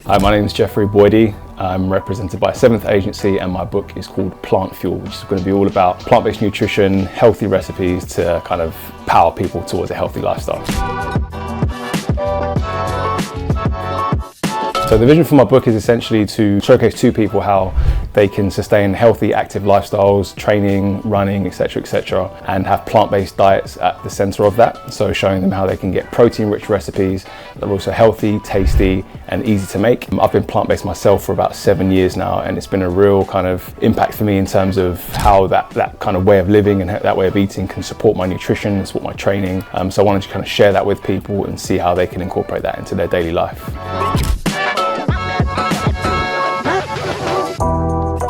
Hi, my name is Boadi. I'm represented by Seventh Agency, and my book is called Plant Fuel, which is going to be all about plant-based nutrition, healthy recipes to kind of power people towards a healthy lifestyle. So the vision for my book is essentially to showcase to people how they can sustain healthy, active lifestyles, training, running, etc., and have plant-based diets at the center of that. So showing them how they can get protein-rich recipes that are also healthy, tasty, and easy to make. I've been plant-based myself for about 7 years now, and it's been a real kind of impact for me in terms of how that kind of way of living and that way of eating can support my nutrition and support my training. So I wanted to kind of share that with people and see how they can incorporate that into their daily life.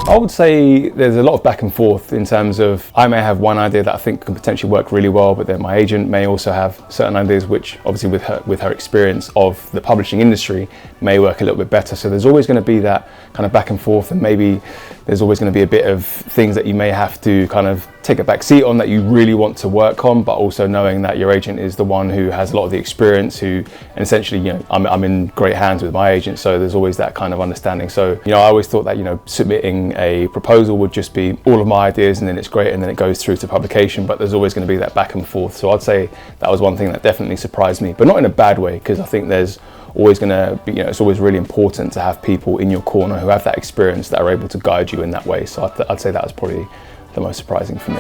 I would say there's a lot of back and forth in terms of I may have one idea that I think can potentially work really well, but then my agent may also have certain ideas which obviously with her experience of the publishing industry may work a little bit better. So there's always going to be that kind of back and forth, and maybe there's always going to be a bit of things that you may have to kind of take a back seat on that you really want to work on, but also knowing that your agent is the one who has a lot of the experience, and essentially, I'm in great hands with my agent, so there's always that kind of understanding. So, I always thought that, submitting a proposal would just be all of my ideas and then it's great and then it goes through to publication, but there's always going to be that back and forth. So I'd say that was one thing that definitely surprised me, but not in a bad way, because I think there's always going to be, it's always really important to have people in your corner who have that experience that are able to guide you in that way. So I'd say that was probably the most surprising for me.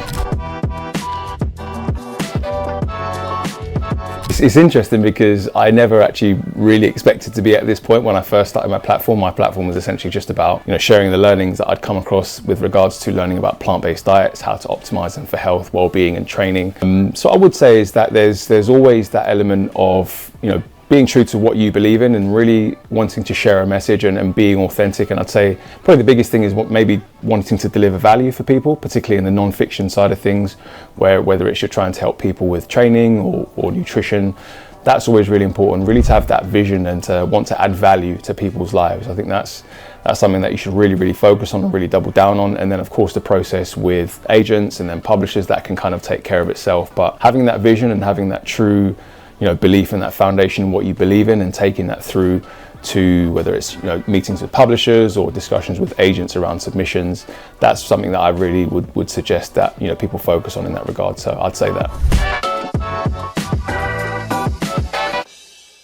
It's interesting because I never actually really expected to be at this point when I first started my platform. My platform was essentially just about sharing the learnings that I'd come across with regards to learning about plant-based diets, how to optimize them for health, well-being and training. So I would say is that there's always that element of being true to what you believe in and really wanting to share a message and being authentic. And I'd say probably the biggest thing is maybe wanting to deliver value for people, particularly in the non-fiction side of things, whether it's you're trying to help people with training or nutrition. That's always really important, really to have that vision and to want to add value to people's lives. I think that's something that you should really, really focus on and really double down on. And then of course the process with agents and then publishers, that can kind of take care of itself. But having that vision and having that true belief in that foundation in what you believe in and taking that through to whether it's meetings with publishers or discussions with agents around submissions, that's something that I really would suggest that people focus on in that regard. So I'd say that.